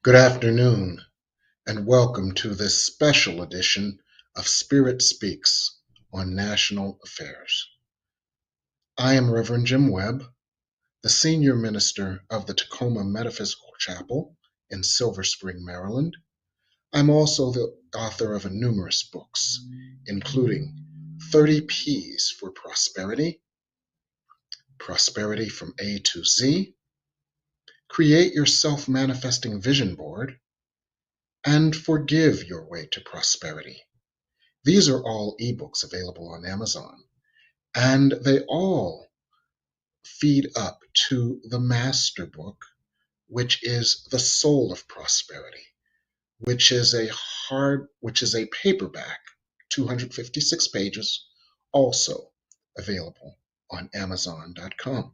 Good afternoon, and welcome to this special edition of Spirit Speaks on National Affairs. I am Reverend Jim Webb, the Senior Minister of the Tacoma Metaphysical Chapel in Silver Spring, Maryland. I'm also the author of numerous books, including 30 P's for Prosperity, Prosperity from A to Z, Create Your Self-Manifesting Vision Board, and Forgive Your Way to Prosperity. These are all ebooks available on Amazon, and they all feed up to the master book, which is The Soul of Prosperity, which is a paperback, 256 pages, also available on Amazon.com.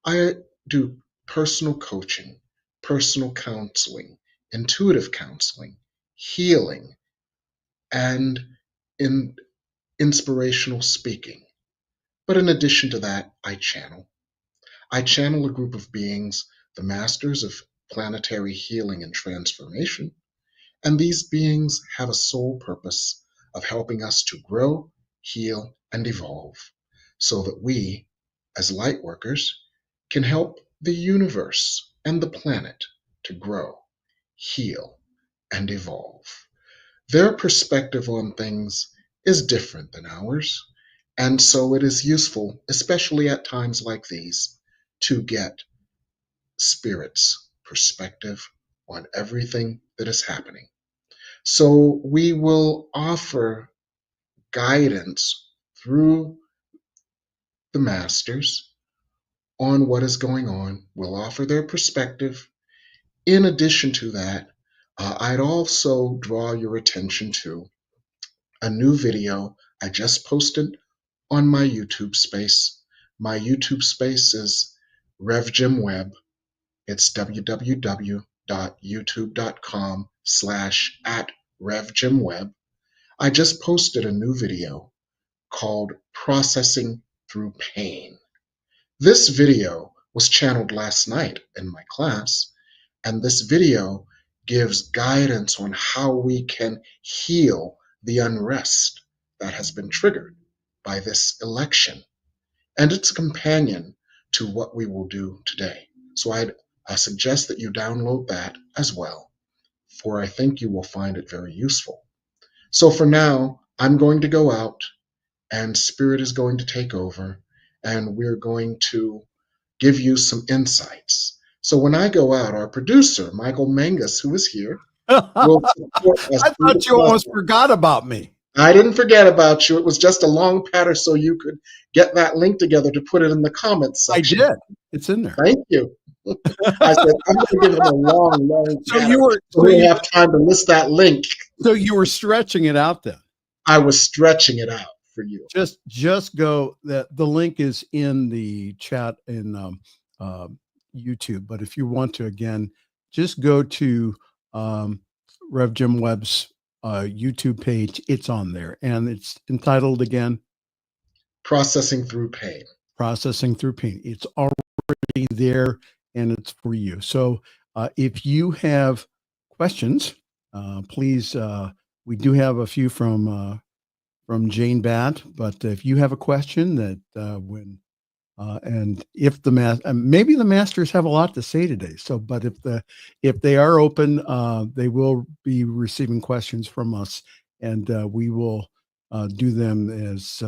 I do personal coaching, personal counseling, intuitive counseling, healing, and in inspirational speaking. But in addition to that, I channel. I channel a group of beings, the masters of planetary healing and transformation, and these beings have a sole purpose of helping us to grow, heal, and evolve so that we, as light workers, can help the universe and the planet to grow, heal, and evolve. Their perspective on things is different than ours, and so it is useful, especially at times like these, to get Spirit's perspective on everything that is happening. So we will offer guidance through the masters on what is going on. We'll offer their perspective. In addition to that, I'd also draw your attention to a new video I just posted on my YouTube space. My YouTube space is Rev Jim Webb. It's www.youtube.com/@RevJimWebb. I just posted a new video called Processing Through Pain. This video was channeled last night in my class, and this video gives guidance on how we can heal the unrest that has been triggered by this election. And it's a companion to what we will do today. So I suggest that you download that as well, for I think you will find it very useful. So for now, I'm going to go out, and Spirit is going to take over, and we're going to give you some insights. So when I go out, our producer, Michael Mangus, who is here, will support us I through the thought you almost process. forgot about me. I didn't forget about you. It was just a long patter so you could get that link together to put it in the comments I section. did. It's in there. Thank you. I said, I'm going to give him a long, long So patter you were so he'll have time to list that link. stretching it out then. I was stretching it out for you. Just go. The link is in the chat in uh, YouTube. But if you want to again, just go to Rev Jim Webb's YouTube page. It's on there, and it's entitled again Processing Through Pain. Processing Through Pain. It's already there, and it's for you. So if you have questions, please. We do have a few from Jane Bat, but if you have a question that and if maybe the masters have a lot to say today. So, but if they are open, they will be receiving questions from us, and we will do them as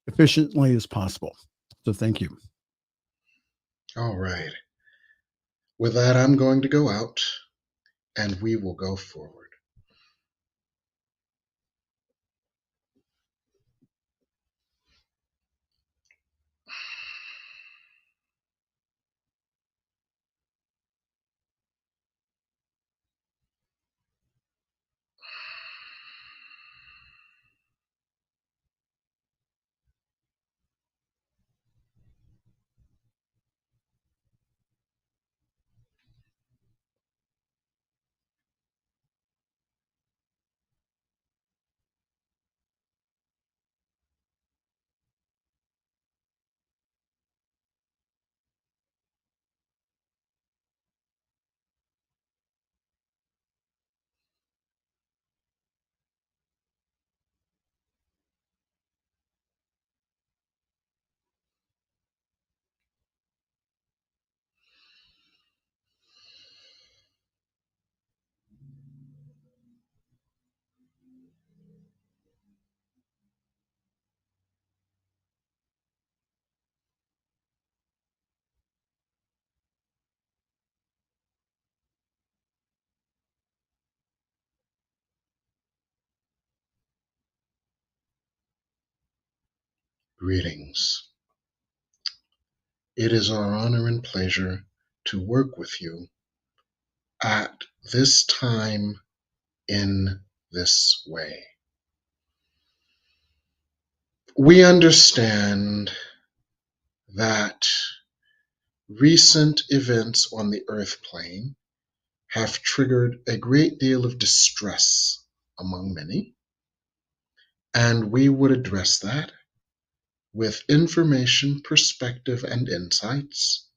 efficiently as possible. So, thank you. All right. With that, I'm going to go out and we will go forward. Greetings. It is our honor and pleasure to work with you at this time in this way. We understand that recent events on the earth plane have triggered a great deal of distress among many, and we would address that with information, perspective, and insights.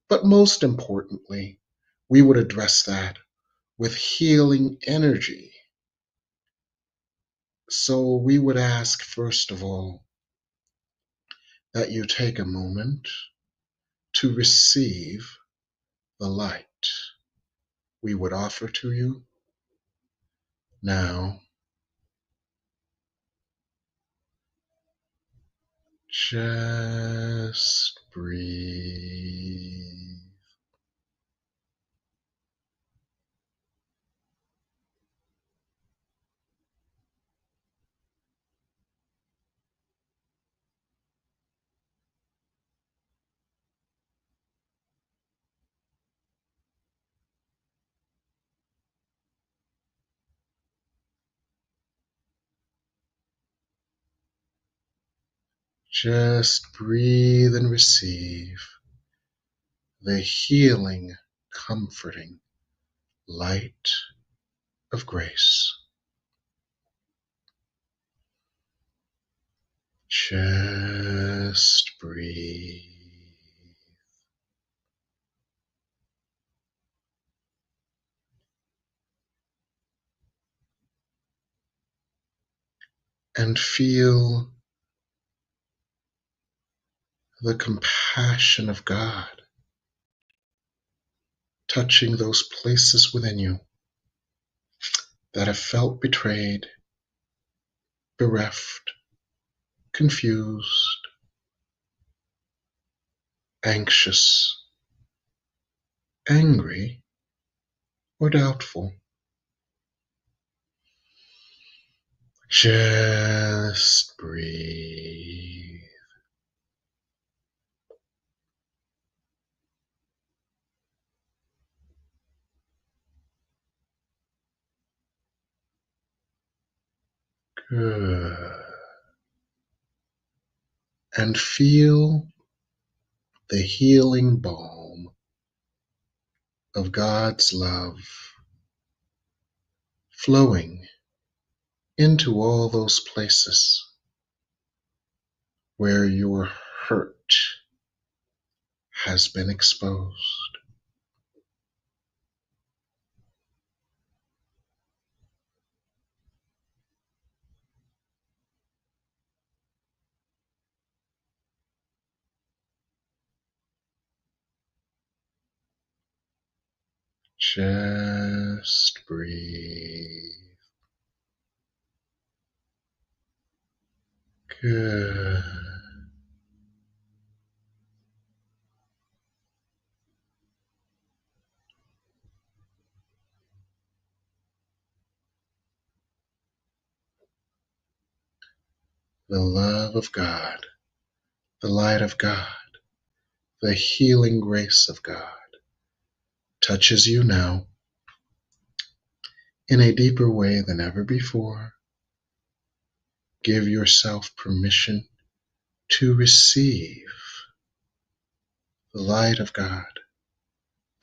But most importantly, we would address that with healing energy. So we would ask, first of all, that you take a moment to receive the light we would offer to you now. Just breathe. Just breathe and receive the healing, comforting light of grace. Just breathe. And feel the compassion of God touching those places within you that have felt betrayed, bereft, confused, anxious, angry, or doubtful. Just breathe. Good. And feel the healing balm of God's love flowing into all those places where your hurt has been exposed. Just breathe. Good. The love of God, the light of God, the healing grace of God touches you now in a deeper way than ever before. Give yourself permission to receive the light of God,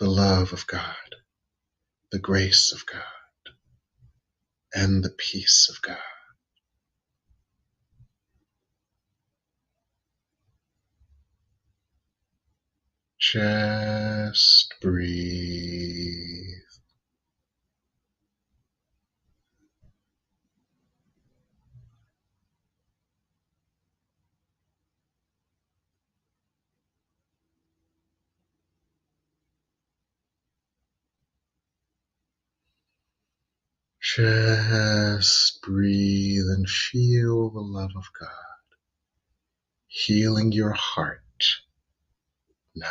the love of God, the grace of God, and the peace of God. Just breathe. Just breathe and feel the love of God healing your heart now.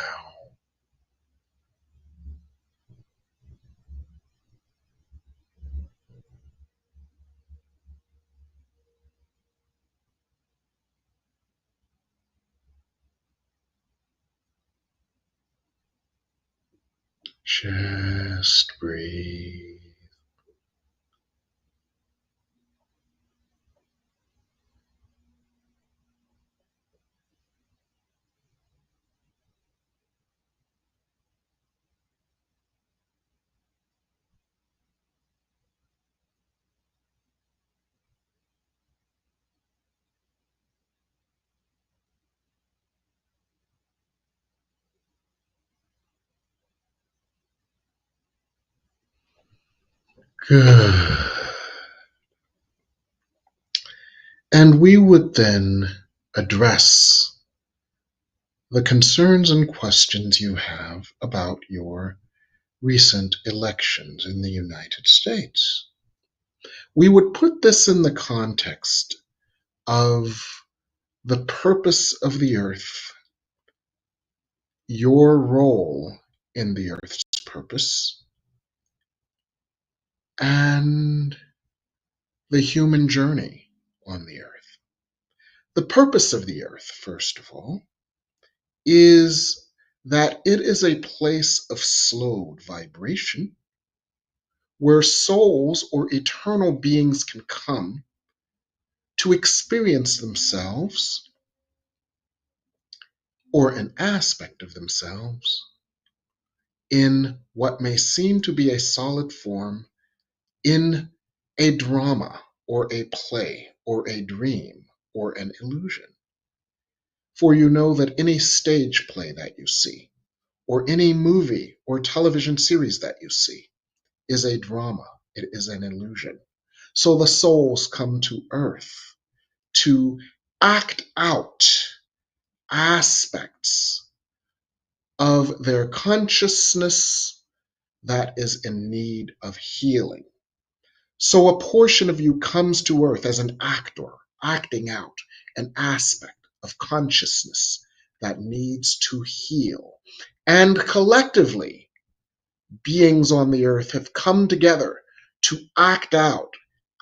Just breathe. Good. And we would then address the concerns and questions you have about your recent elections in the United States. We would put this in the context of the purpose of the earth, your role in the earth's purpose, and the human journey on the earth. The purpose of the earth, first of all, is that it is a place of slowed vibration where souls or eternal beings can come to experience themselves or an aspect of themselves in what may seem to be a solid form in a drama or a play or a dream or an illusion. For you know that any stage play that you see, or any movie or television series that you see, is a drama, it is an illusion. So the souls come to earth to act out aspects of their consciousness that is in need of healing. So a portion of you comes to earth as an actor, acting out an aspect of consciousness that needs to heal. And collectively, beings on the earth have come together to act out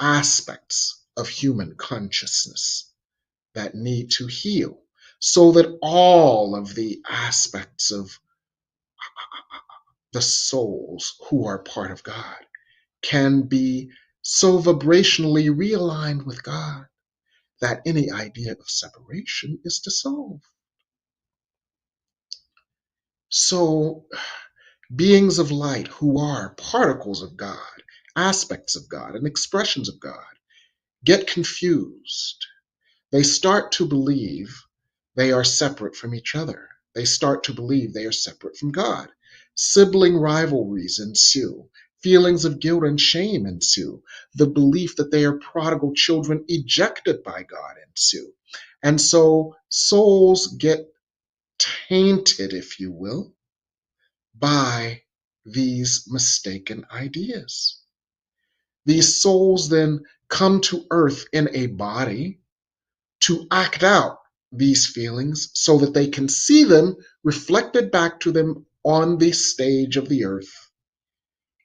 aspects of human consciousness that need to heal, so that all of the aspects of the souls who are part of God can be so vibrationally realigned with God that any idea of separation is dissolved. So, beings of light who are particles of God, aspects of God, and expressions of God get confused. They start to believe they are separate from each other. They start to believe they are separate from God. Sibling rivalries ensue. Feelings of guilt and shame ensue. The belief that they are prodigal children ejected by God ensue. And so souls get tainted, if you will, by these mistaken ideas. These souls then come to earth in a body to act out these feelings so that they can see them reflected back to them on the stage of the earth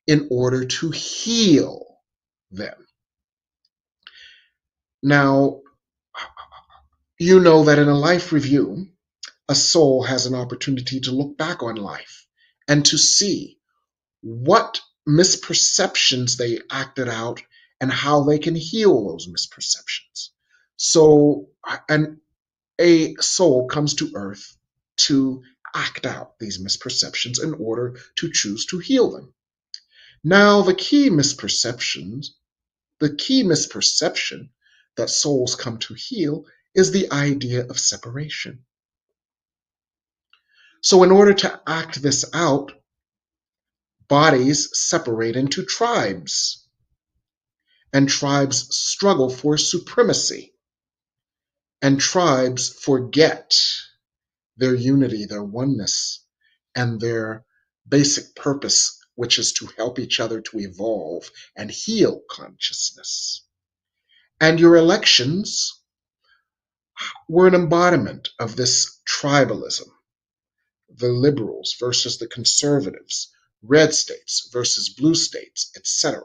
in order to heal them. Now, you know that in a life review, a soul has an opportunity to look back on life and to see what misperceptions they acted out and how they can heal those misperceptions. So, and a soul comes to earth to act out these misperceptions in order to choose to heal them. Now, the key misperception that souls come to heal is the idea of separation. So, in order to act this out, bodies separate into tribes, and tribes struggle for supremacy, and tribes forget their unity, their oneness, and their basic purpose, which is to help each other to evolve and heal consciousness. And your elections were an embodiment of this tribalism, the liberals versus the conservatives, red states versus blue states, etc.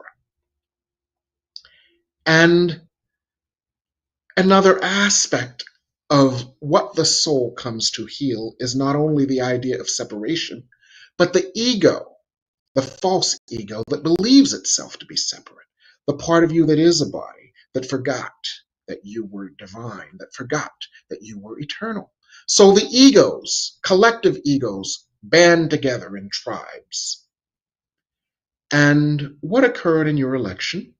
And another aspect of what the soul comes to heal is not only the idea of separation, but the ego the false ego that believes itself to be separate, the part of you that is a body, that forgot that you were divine, that forgot that you were eternal. So the egos, collective egos, band together in tribes. And what occurred in your election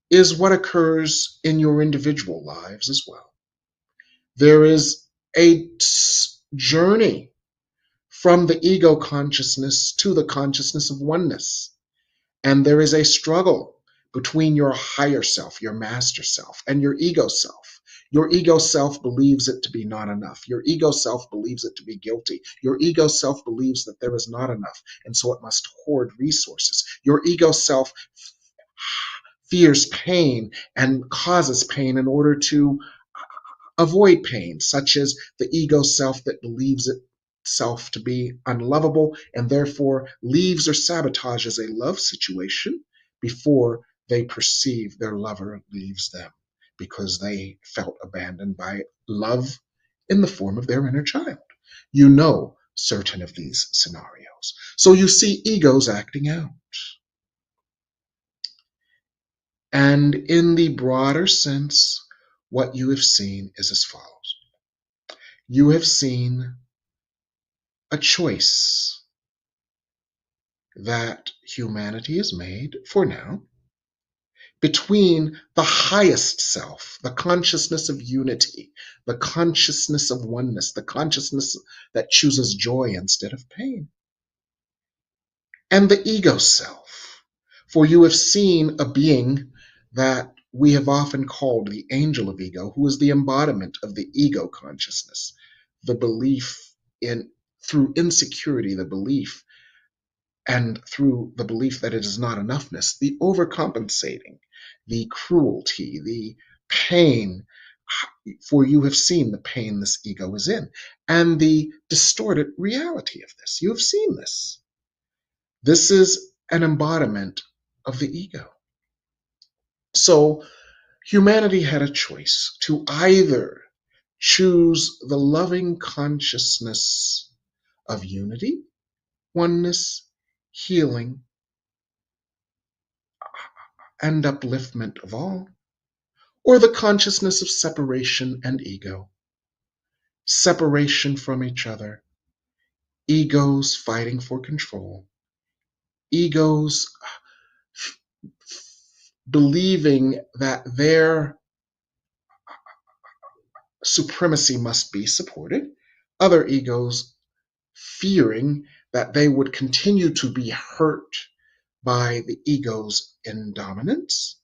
is what occurs in your individual lives as well. There is a journey from the ego consciousness to the consciousness of oneness. And there is a struggle between your higher self, your master self, and your ego self. Your ego self believes it to be not enough. Your ego self believes it to be guilty. Your ego self believes that there is not enough, and so it must hoard resources. Your ego self fears pain and causes pain in order to avoid pain, such as the ego self that believes itself to be unlovable and therefore leaves or sabotages a love situation before they perceive their lover leaves them because they felt abandoned by love in the form of their inner child. You know certain of these scenarios. So you see egos acting out. And in the broader sense, what you have seen is as follows. You have seen a choice that humanity has made for now between the highest self, the consciousness of unity, the consciousness of oneness, the consciousness that chooses joy instead of pain, and the ego self. For you have seen a being that we have often called the angel of ego, who is the embodiment of the ego consciousness, the belief in, through insecurity, the belief, and through the belief that it is not enoughness, the overcompensating, the cruelty, the pain, for you have seen the pain this ego is in, and the distorted reality of this. You have seen this. This is an embodiment of the ego. So humanity had a choice to either choose the loving consciousness of unity, oneness, healing, and upliftment of all, or the consciousness of separation and ego, separation from each other, egos fighting for control, egos believing that their supremacy must be supported, other egos fearing that they would continue to be hurt by the ego's indominance,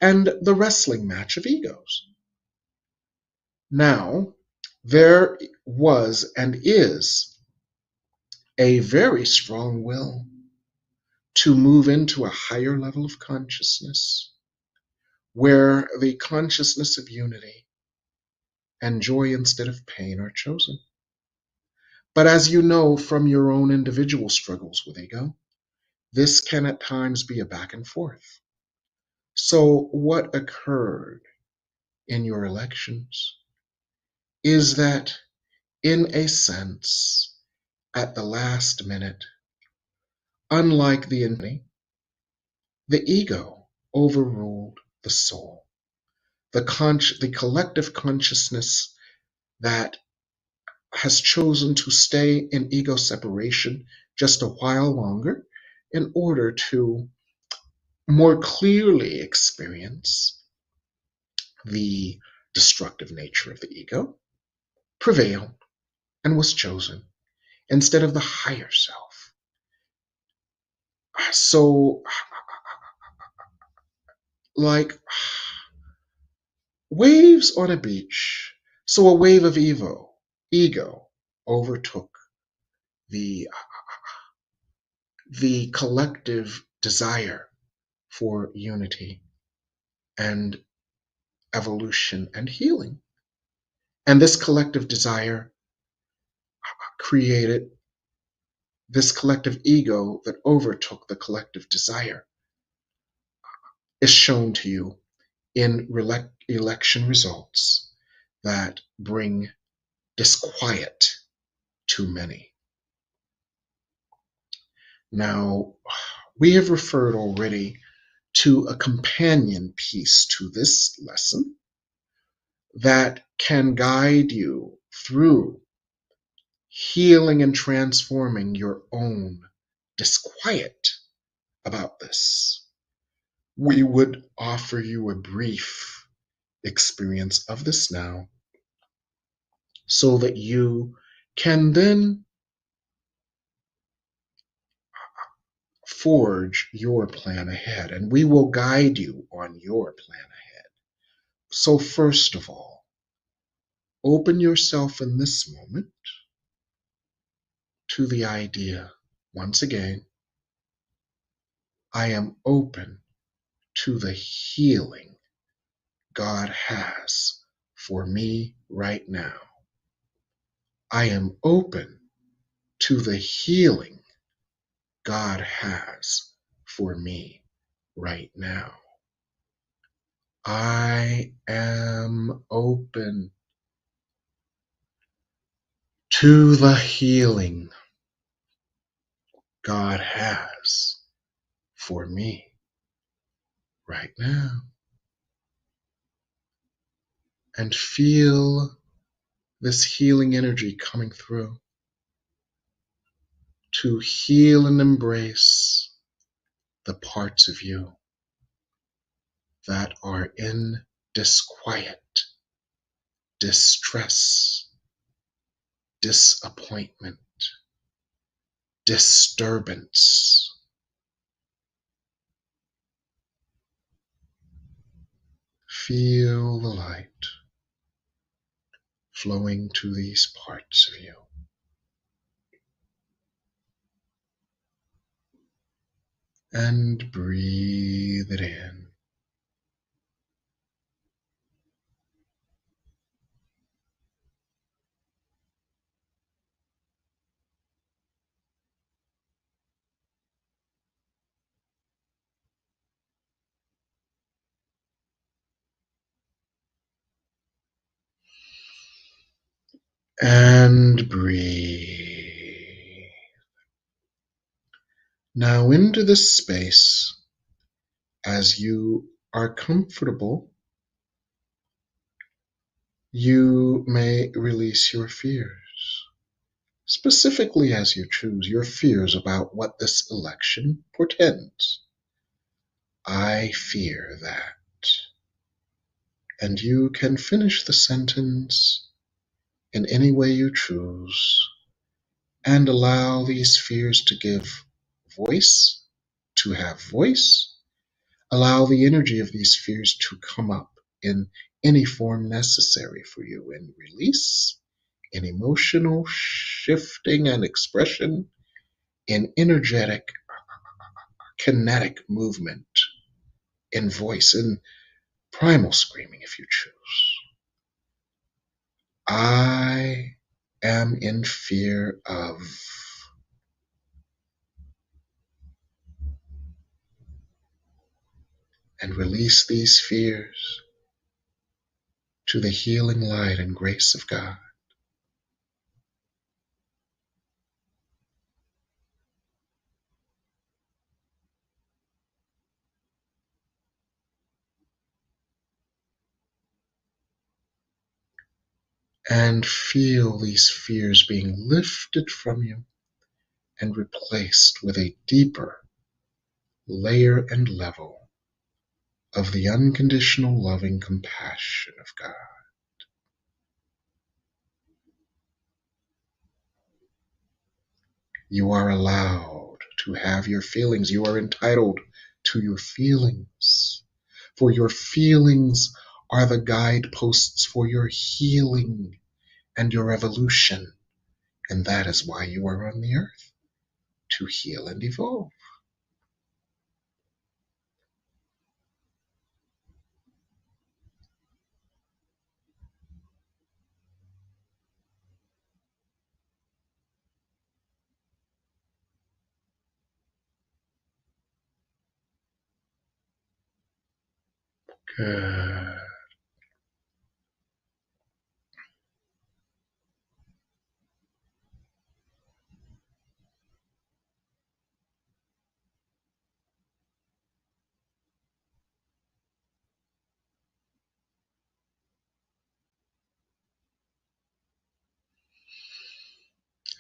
and the wrestling match of egos. Now, there was and is a very strong will to move into a higher level of consciousness where the consciousness of unity and joy instead of pain are chosen. But as you know from your own individual struggles with ego, this can at times be a back and forth. So what occurred in your elections is that, in a sense, at the last minute, unlike the enemy, the ego overruled the soul. The collective consciousness that has chosen to stay in ego separation just a while longer in order to more clearly experience the destructive nature of the ego, prevailed and was chosen instead of the higher self. So, like waves on a beach, so a wave of ego overtook the collective desire for unity and evolution and healing. And this collective desire created this collective ego that overtook the collective desire is shown to you in election results that bring disquiet to many. Now, we have referred already to a companion piece to this lesson that can guide you through healing and transforming your own disquiet about this. We would offer you a brief experience of this now so that you can then forge your plan ahead, and we will guide you on your plan ahead. So, first of all, open yourself in this moment to the idea, once again, I am open to the healing God has for me right now. I am open to the healing God has for me right now. I am open to the healing God has for me right now. And feel this healing energy coming through to heal and embrace the parts of you that are in disquiet, distress, disappointment, disturbance. Feel the light flowing to these parts of you. And breathe it in. And breathe. Now into this space, as you are comfortable, you may release your fears, specifically as you choose your fears about what this election portends. I fear that. And you can finish the sentence in any way you choose and allow these fears to give voice, to have voice. Allow the energy of these fears to come up in any form necessary for you in release, in emotional shifting and expression, in energetic, kinetic movement, in voice, in primal screaming if you choose. I am in fear of. And release these fears to the healing light and grace of God. And feel these fears being lifted from you and replaced with a deeper layer and level of the unconditional loving compassion of God. You are allowed to have your feelings. You are entitled to your feelings, for your feelings are the guideposts for your healing and your evolution. And that is why you are on the earth, to heal and evolve. Good.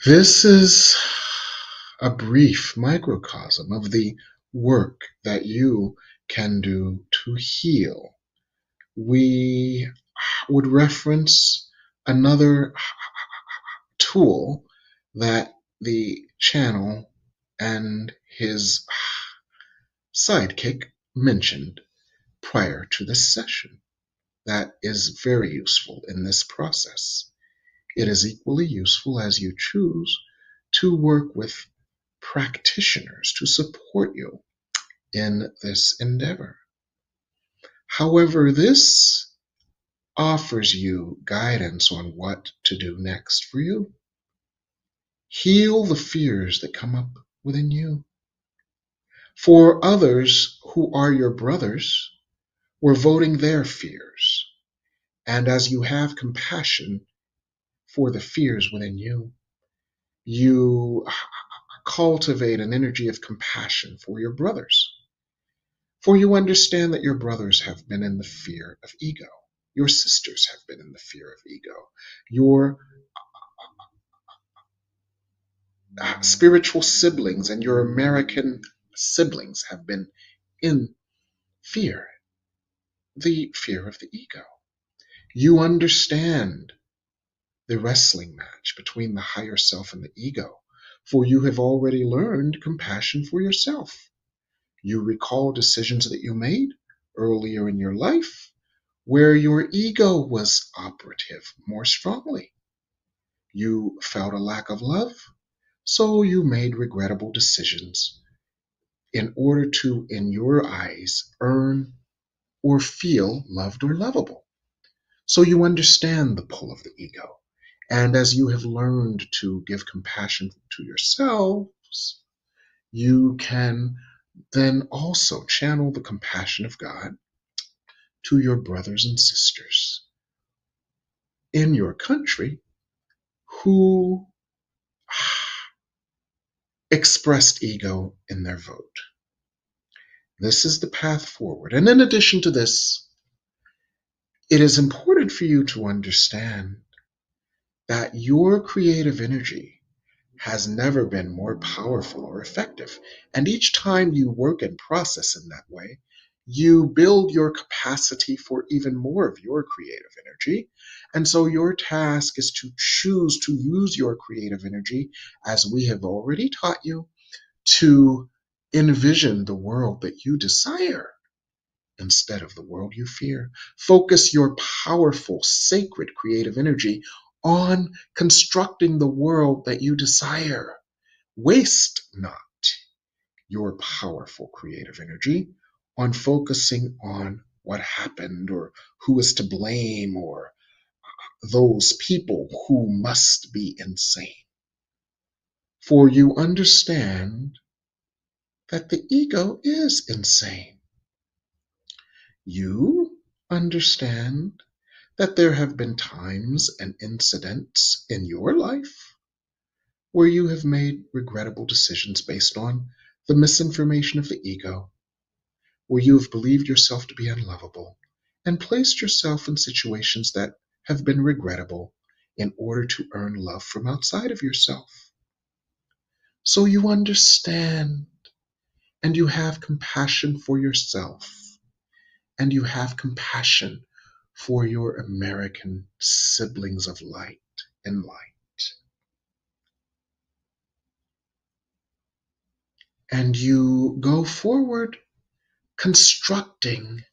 This is a brief microcosm of the work that you can do to heal. We would reference another tool that the channel and his sidekick mentioned prior to this session that is very useful in this process. It is equally useful as you choose to work with practitioners to support you in this endeavor. However, this offers you guidance on what to do next for you. Heal the fears that come up within you. For others who are your brothers, we're voting their fears. And as you have compassion for the fears within you, you cultivate an energy of compassion for your brothers. For you understand that your brothers have been in the fear of ego. Your sisters have been in the fear of ego. Your spiritual siblings and your American siblings have been in fear, the fear of the ego. You understand the wrestling match between the higher self and the ego, for you have already learned compassion for yourself. You recall decisions that you made earlier in your life where your ego was operative more strongly. You felt a lack of love, so you made regrettable decisions in order to, in your eyes, earn or feel loved or lovable. So you understand the pull of the ego. And as you have learned to give compassion to yourselves, you can then also channel the compassion of God to your brothers and sisters in your country who expressed ego in their vote. This is the path forward. And in addition to this, it is important for you to understand that your creative energy has never been more powerful or effective. And each time you work and process in that way, you build your capacity for even more of your creative energy. And so your task is to choose to use your creative energy, as we have already taught you, to envision the world that you desire instead of the world you fear. Focus your powerful, sacred creative energy on constructing the world that you desire. Waste not your powerful creative energy on focusing on what happened or who is to blame or those people who must be insane. For you understand that the ego is insane. You understand that there have been times and incidents in your life where you have made regrettable decisions based on the misinformation of the ego, where you have believed yourself to be unlovable and placed yourself in situations that have been regrettable in order to earn love from outside of yourself. So you understand and you have compassion for yourself and you have compassion for your American siblings of light and light. And you go forward constructing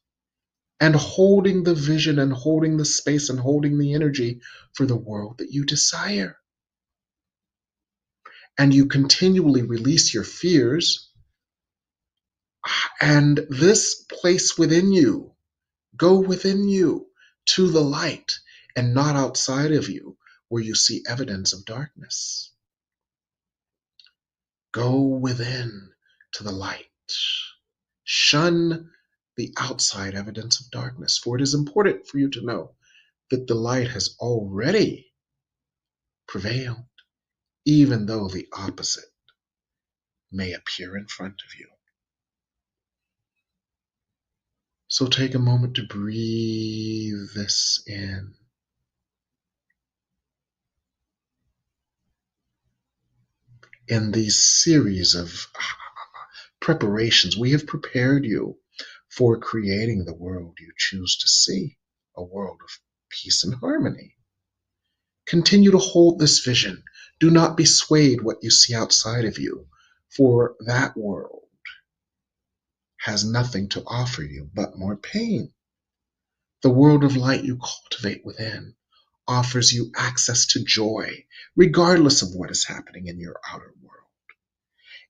and holding the vision and holding the space and holding the energy for the world that you desire. And you continually release your fears, and this place within you, go within you to the light and not outside of you where you see evidence of darkness. Go within to the light. Shun the outside evidence of darkness, for it is important for you to know that the light has already prevailed, even though the opposite may appear in front of you. So take a moment to breathe this in in these series of preparations, we have prepared you for creating the world you choose to see, a world of peace and harmony. Continue to hold this vision. Do not be swayed what you see outside of you, for that world has nothing to offer you but more pain. The world of light you cultivate within offers you access to joy, regardless of what is happening in your outer world.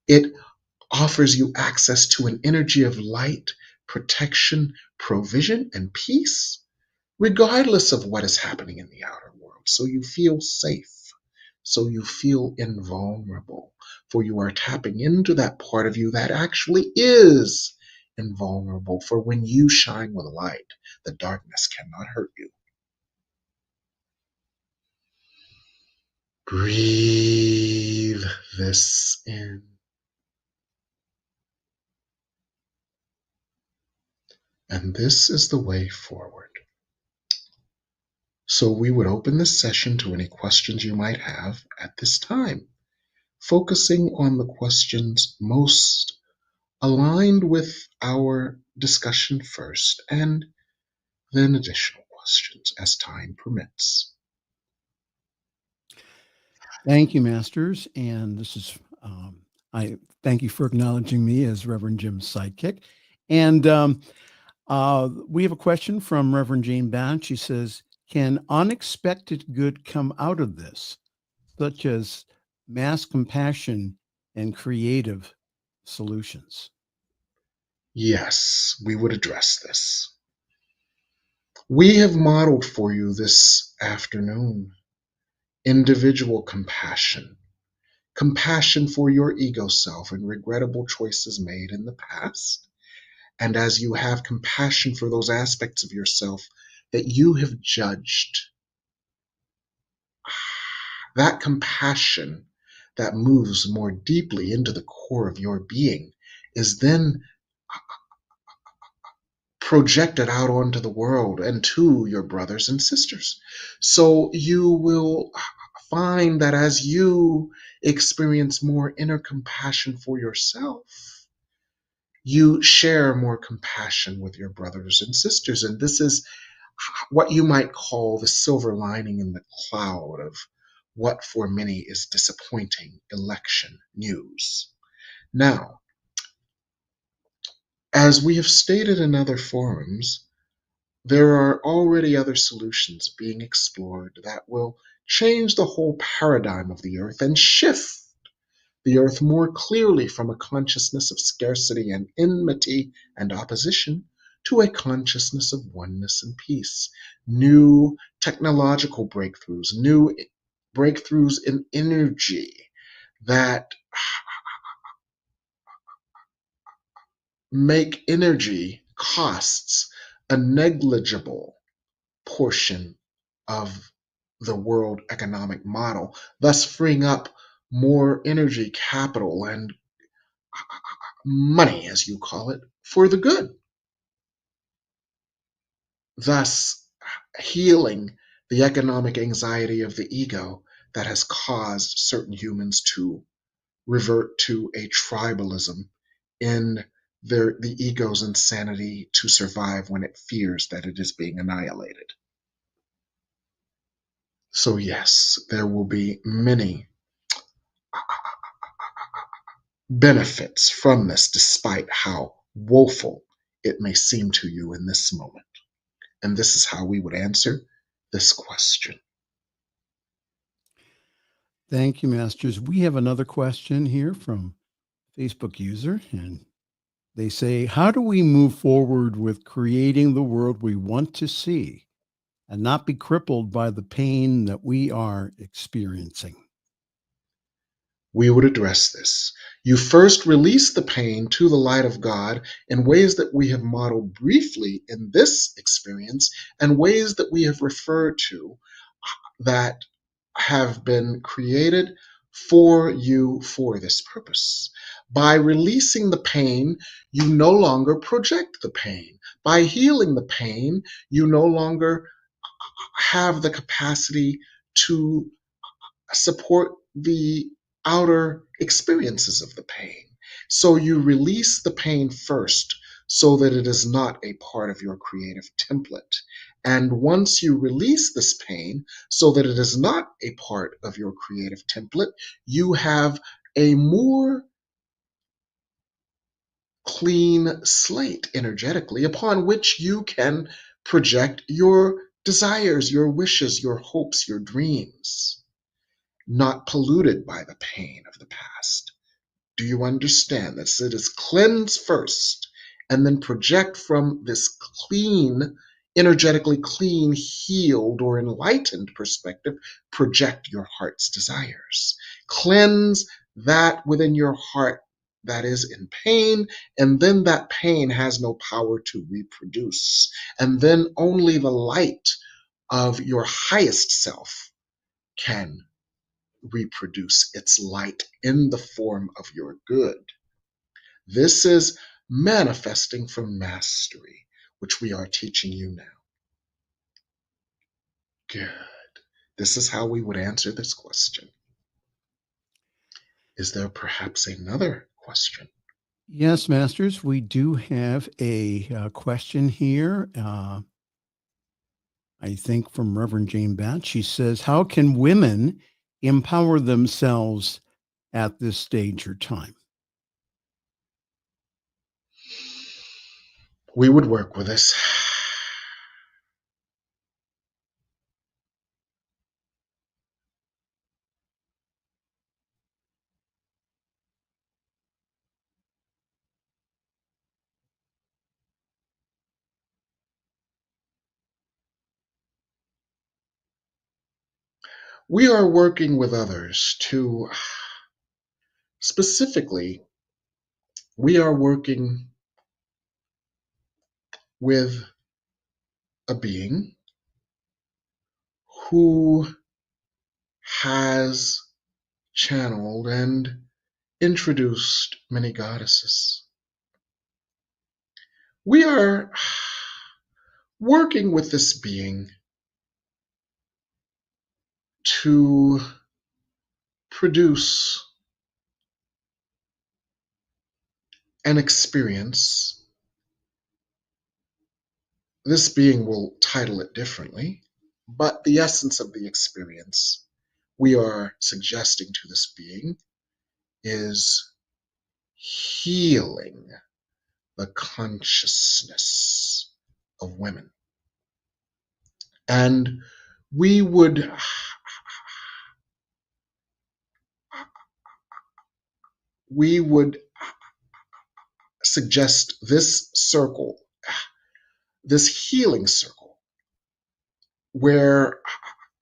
It offers you access to an energy of light, protection, provision, and peace, regardless of what is happening in the outer world. So you feel safe. So you feel invulnerable, for you are tapping into that part of you that actually is invulnerable. For when you shine with light, the darkness cannot hurt you. Breathe this in. And this is the way forward. So we would open this session to any questions you might have at this time, focusing on the questions most aligned with our discussion first, and then additional questions as time permits. Thank you, Masters. And this is, I thank you for acknowledging me as Reverend Jim's sidekick. And we have a question from Reverend Jane Bound. She says, can unexpected good come out of this, such as mass compassion and creative solutions? Yes, we would address this. We have modeled for you this afternoon individual compassion, compassion for your ego self and regrettable choices made in the past. And as you have compassion for those aspects of yourself that you have judged, that compassion that moves more deeply into the core of your being is then projected out onto the world and to your brothers and sisters. So you will find that as you experience more inner compassion for yourself, you share more compassion with your brothers and sisters. And this is what you might call the silver lining in the cloud of what for many is disappointing election news. Now, as we have stated in other forums, there are already other solutions being explored that will change the whole paradigm of the earth and shift the earth more clearly from a consciousness of scarcity and enmity and opposition to a consciousness of oneness and peace. New technological breakthroughs, new breakthroughs in energy that make energy costs a negligible portion of the world economic model, thus freeing up more energy, capital, and money, as you call it, for the good, thus healing the economic anxiety of the ego that has caused certain humans to revert to a tribalism in the ego's insanity to survive when it fears that it is being annihilated. So yes, there will be many benefits from this, despite how woeful it may seem to you in this moment. And this is how we would answer this question. Thank you, Masters. We have another question here from Facebook user, and they say, how do we move forward with creating the world we want to see and not be crippled by the pain that we are experiencing? We would address this. You first release the pain to the light of God in ways that we have modeled briefly in this experience and ways that we have referred to that have been created for you for this purpose. By releasing the pain, you no longer project the pain. By healing the pain, you no longer have the capacity to support the outer experiences of the pain. So you release the pain first so that it is not a part of your creative template. And once you release this pain so that it is not a part of your creative template, you have a more clean slate energetically upon which you can project your desires, your wishes, your hopes, your dreams, not polluted by the pain of the past. Do you understand that it is cleanse first and then project from this clean, energetically clean, healed, or enlightened perspective, project your heart's desires. Cleanse that within your heart that is in pain, and then that pain has no power to reproduce. And then only the light of your highest self can reproduce its light in the form of your good. This is manifesting from mastery, which we are teaching you now. Good. This is how we would answer this question. Is there perhaps another question? Yes, Masters, we do have a question here. I think from Reverend Jane Batch. She says, how can women empower themselves at this stage or time? We would work with this. We are working with others to, specifically, we are working with a being who has channeled and introduced many goddesses. We are working with this being to produce an experience. This being will title it differently, but the essence of the experience we are suggesting to this being is healing the consciousness of women. And we would suggest this circle, this healing circle, where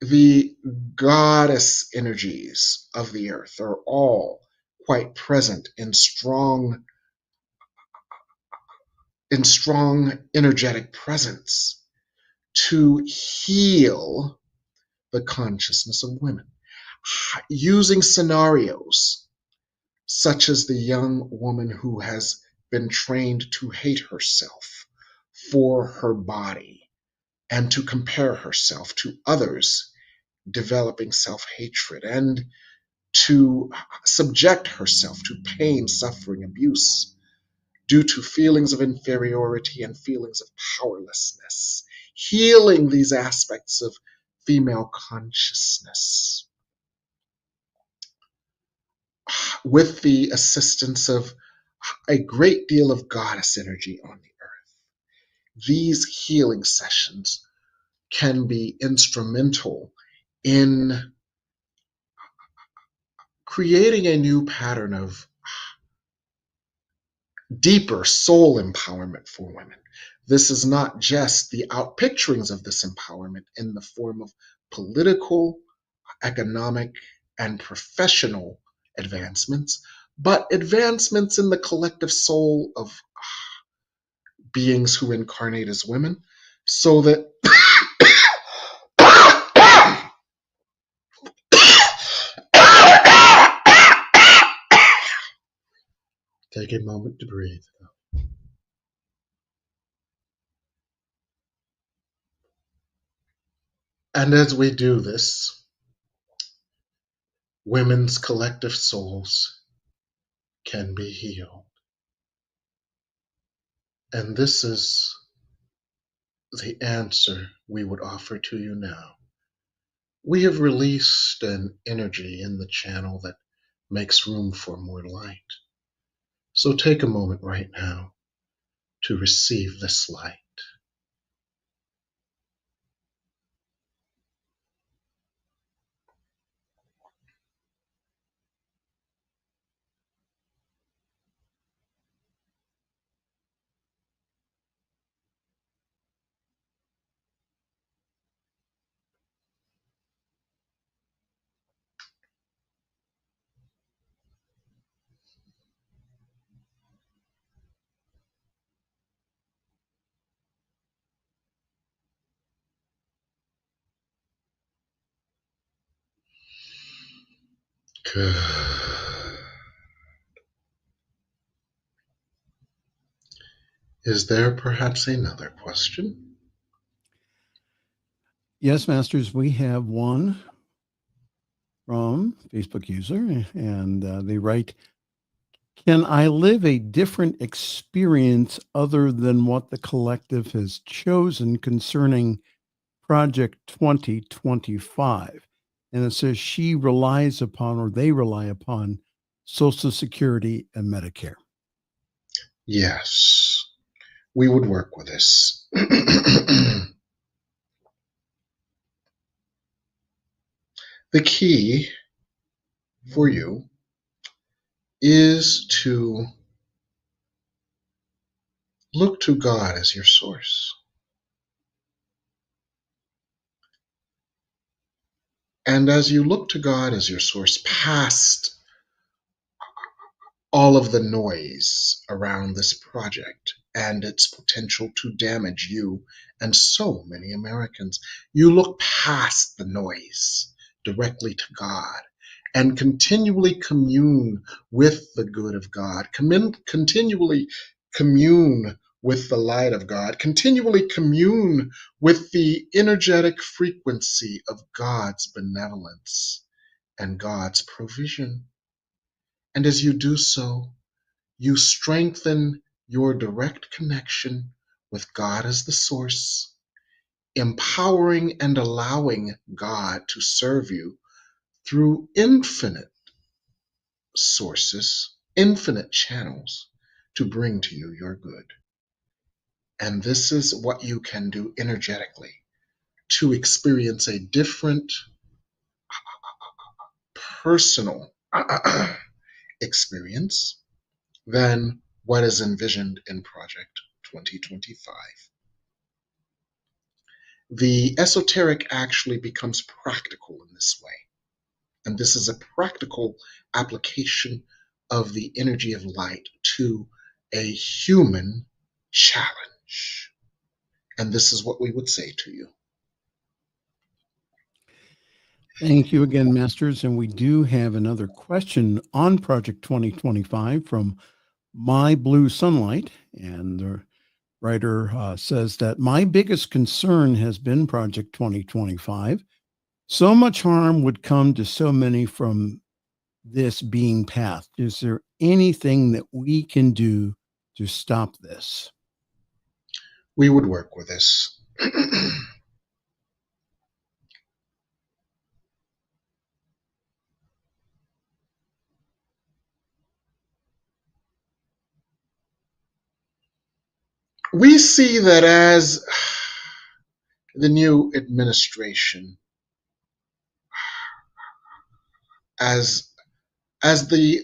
the goddess energies of the earth are all quite present in strong energetic presence to heal the consciousness of women, using scenarios such as the young woman who has been trained to hate herself for her body and to compare herself to others, developing self-hatred, and to subject herself to pain, suffering, abuse due to feelings of inferiority and feelings of powerlessness, healing these aspects of female consciousness with the assistance of a great deal of goddess energy on the earth. These healing sessions can be instrumental in creating a new pattern of deeper soul empowerment for women. This is not just the outpicturings of this empowerment in the form of political, economic, and professional advancements, but advancements in the collective soul of beings who incarnate as women, so that take a moment to breathe. And as we do this, women's collective souls can be healed. And this is the answer we would offer to you now. We have released an energy in the channel that makes room for more light. So take a moment right now to receive this light. Good. Is there perhaps another question? Yes, Masters, we have one from Facebook user, and they write, can I live a different experience other than what the collective has chosen concerning Project 2025? And it says she relies upon, or they rely upon, Social Security and Medicare. Yes, we would work with this. The key for you is to look to God as your source. And as you look to God as your source, past all of the noise around this project and its potential to damage you and so many Americans, you look past the noise directly to God and continually commune with the good of God, continually commune with the light of God, continually commune with the energetic frequency of God's benevolence and God's provision. And as you do so, you strengthen your direct connection with God as the source, empowering and allowing God to serve you through infinite sources, infinite channels to bring to you your good. And this is what you can do energetically to experience a different personal experience than what is envisioned in Project 2025. The esoteric actually becomes practical in this way. And this is a practical application of the energy of light to a human challenge. And this is what we would say to you. Thank you again, Masters. And we do have another question on Project 2025 from My Blue Sunlight. And the writer says that my biggest concern has been Project 2025. So much harm would come to so many from this being passed. Is there anything that we can do to stop this? We would work with this. We see that as the new administration, as the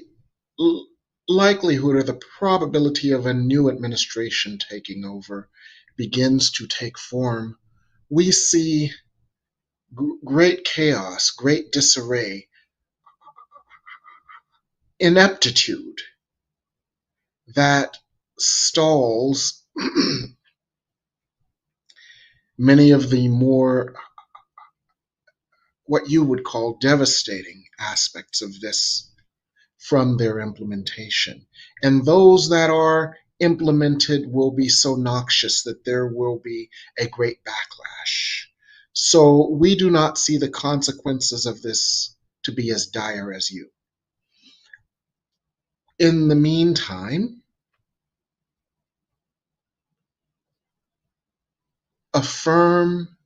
likelihood or the probability of a new administration taking over begins to take form, we see great chaos, great disarray, ineptitude that stalls many of the more what you would call devastating aspects of this from their implementation. And those that are implemented will be so noxious that there will be a great backlash. So we do not see the consequences of this to be as dire as you. In the meantime, affirm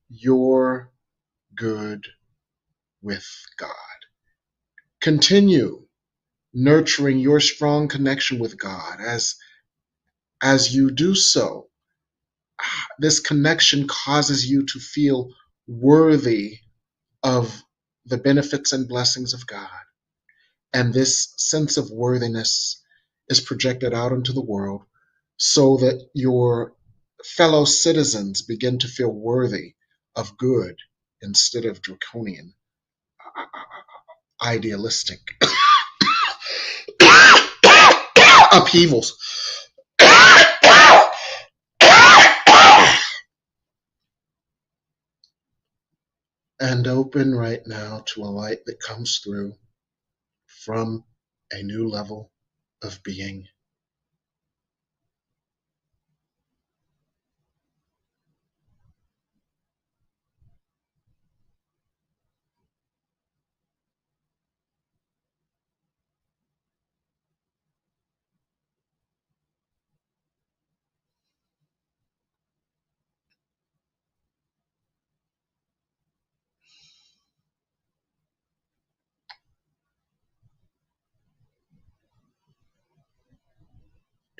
your good with God. Continue nurturing your strong connection with God. As you do so, this connection causes you to feel worthy of the benefits and blessings of God. And this sense of worthiness is projected out into the world so that your fellow citizens begin to feel worthy of good instead of draconian, idealistic upheavals. And open right now to a light that comes through from a new level of being.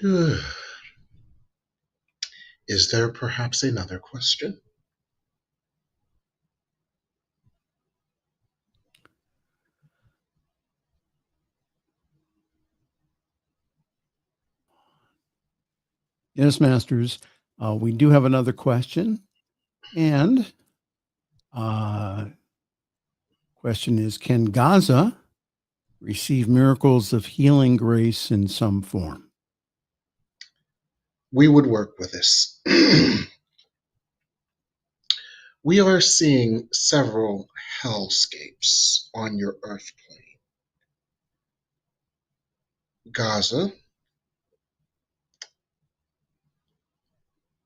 Good. Is there perhaps another question? Yes, Masters. We do have another question. And question is, can Gaza receive miracles of healing grace in some form? We would work with this. We are seeing several hellscapes on your earth plane. Gaza,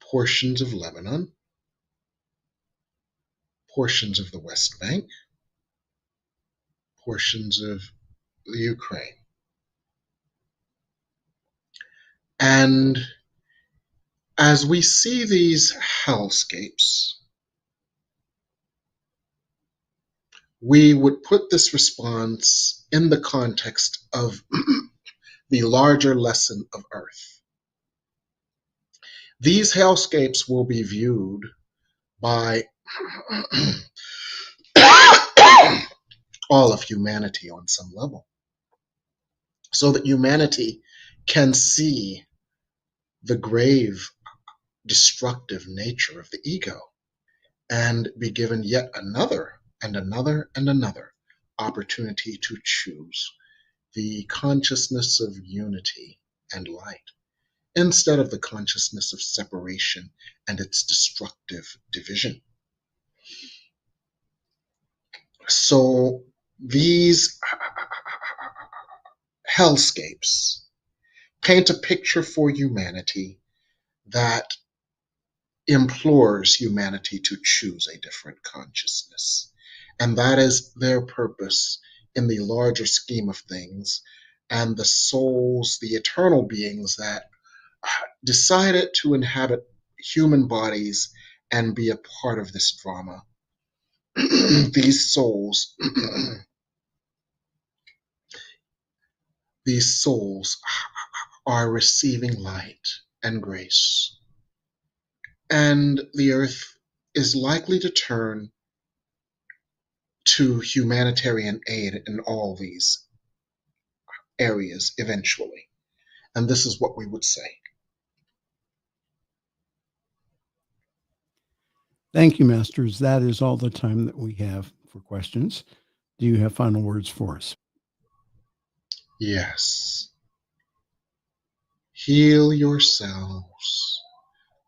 portions of Lebanon, portions of the West Bank, portions of the Ukraine. And as we see these hellscapes, we would put this response in the context of the larger lesson of Earth. These hellscapes will be viewed by all of humanity on some level, so that humanity can see the grave, destructive nature of the ego and be given yet another and another and another opportunity to choose the consciousness of unity and light instead of the consciousness of separation and its destructive division. So these hellscapes paint a picture for humanity that implores humanity to choose a different consciousness. And that is their purpose in the larger scheme of things. And the souls, the eternal beings that decided to inhabit human bodies and be a part of this drama, these souls, these souls are receiving light and grace. And the earth is likely to turn to humanitarian aid in all these areas eventually. And this is what we would say. Thank you, Masters. That is all the time that we have for questions. Do you have final words for us? Yes. Heal yourselves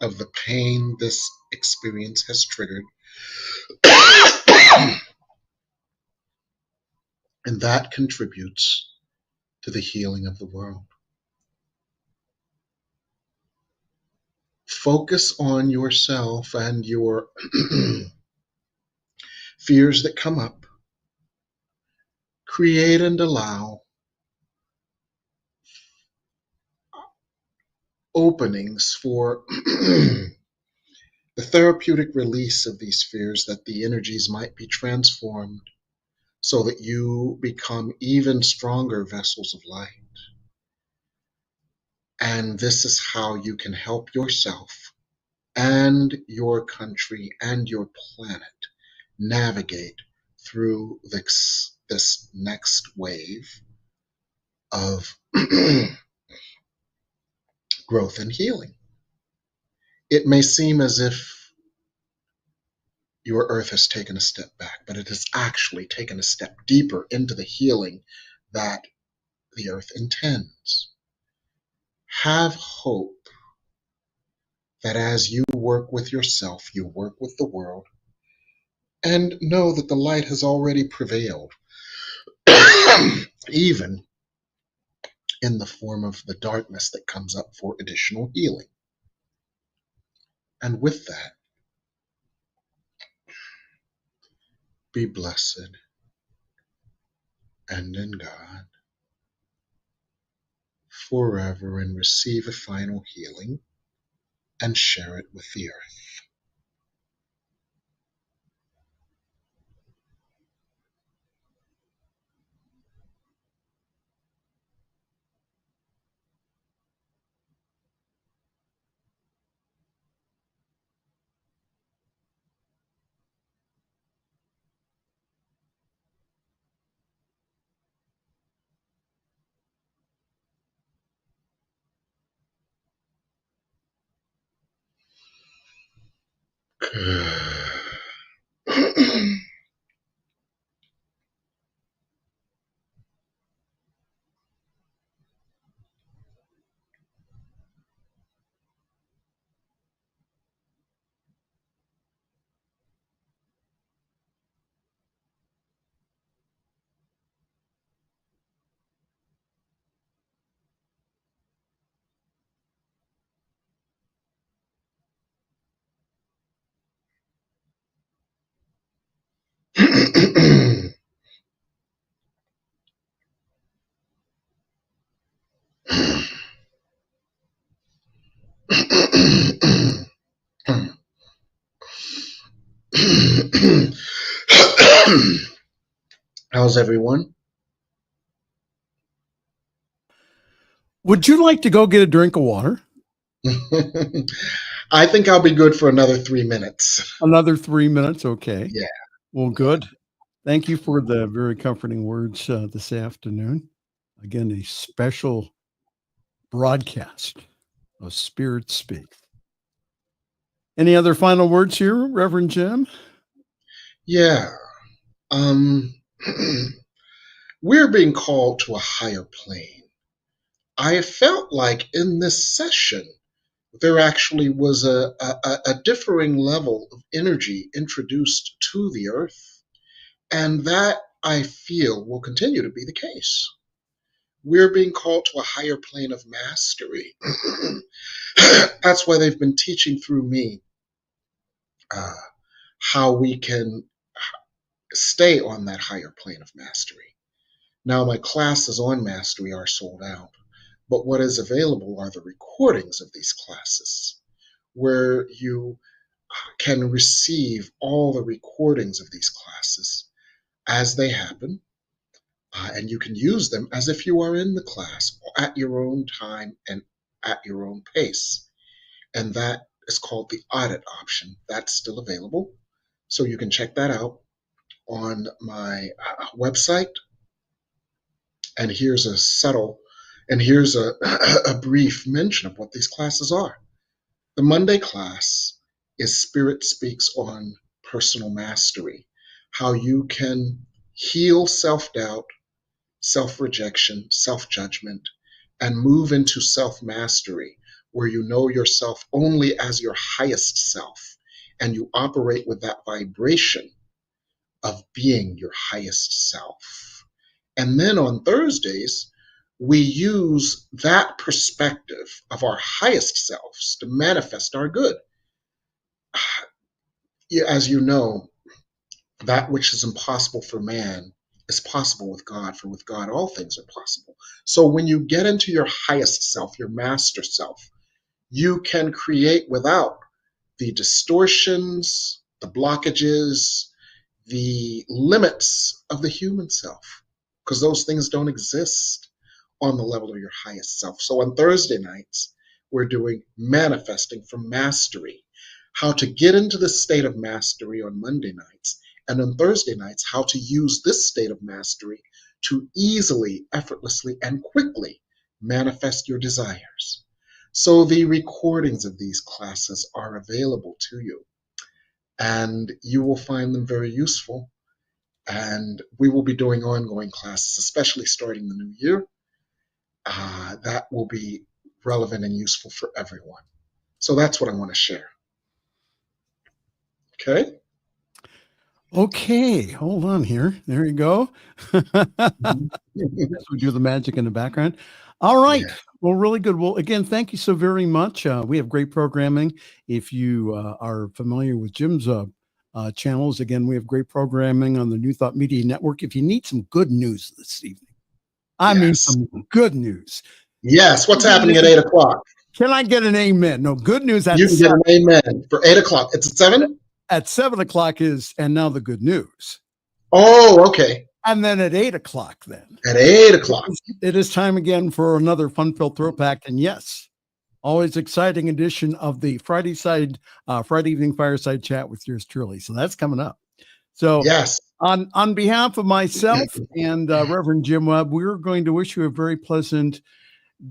of the pain this experience has triggered. And that contributes to the healing of the world. Focus on yourself and your fears that come up, create and allow openings for the therapeutic release of these fears, that the energies might be transformed so that you become even stronger vessels of light. And this is how you can help yourself and your country and your planet navigate through this next wave of growth and healing. It may seem as if your earth has taken a step back, but it has actually taken a step deeper into the healing that the earth intends. Have hope that as you work with yourself, you work with the world, and know that the light has already prevailed, even in the form of the darkness that comes up for additional healing. And with that, be blessed and in God forever, and receive a final healing and share it with the earth. How's everyone? Would you like to go get a drink of water? I think I'll be good for another 3 minutes. Another 3 minutes? Okay. Yeah. Well, good. Thank you for the very comforting words this afternoon. Again, a special broadcast of Spirit Speak. Any other final words here, Reverend Jim? Yeah. We're being called to a higher plane. I felt like in this session, there actually was a differing level of energy introduced to the earth. And that, I feel, will continue to be the case. We're being called to a higher plane of mastery. That's why they've been teaching through me how we can stay on that higher plane of mastery. Now, my classes on mastery are sold out, but what is available are the recordings of these classes, where you can receive all the recordings of these classes as they happen, and you can use them as if you are in the class at your own time and at your own pace. And that is called the audit option. That's still available. So you can check that out on my website. And here's a brief mention of what these classes are. The Monday class is Spirit Speaks on personal mastery, how you can heal self-doubt, self-rejection, self-judgment, and move into self-mastery, where you know yourself only as your highest self, and you operate with that vibration of being your highest self. And then on Thursdays, we use that perspective of our highest selves to manifest our good. As you know, that which is impossible for man is possible with God, for with God all things are possible. So when you get into your highest self, your master self, you can create without the distortions, the blockages, the limits of the human self, because those things don't exist on the level of your highest self. So on Thursday nights, we're doing manifesting for mastery, how to get into the state of mastery on Monday nights, and on Thursday nights, how to use this state of mastery to easily, effortlessly, and quickly manifest your desires. So the recordings of these classes are available to you, and you will find them very useful. And we will be doing ongoing classes, especially starting the new year. That will be relevant and useful for everyone. So that's what I want to share. Okay. Okay, hold on here. There you go. Mhm. We do the magic in the background. All right. Yeah. Well, really good. Well, again, thank you so very much. We have great programming. If you are familiar with Jim's channels, again, we have great programming on the New Thought Media Network. If you need some good news this evening, I mean, Yes. some good news. Yes. What's happening at 8 o'clock? Can I get an amen? No, good news at You can get an amen for 8 o'clock. It's at 7? At 7 o'clock is, and now the good news. Oh, okay. And then at 8 o'clock, then. At 8 o'clock. It is time again for another fun-filled throwback. And yes, always exciting edition of the Friday evening fireside chat with yours truly. So that's coming up. So Yes. On behalf of myself and Reverend Jim Webb, we're going to wish you a very pleasant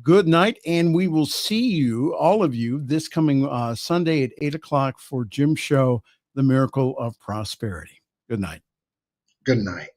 good night. And we will see you, all of you, this coming Sunday at 8 o'clock for Jim's show, The Miracle of Prosperity. Good night. Good night.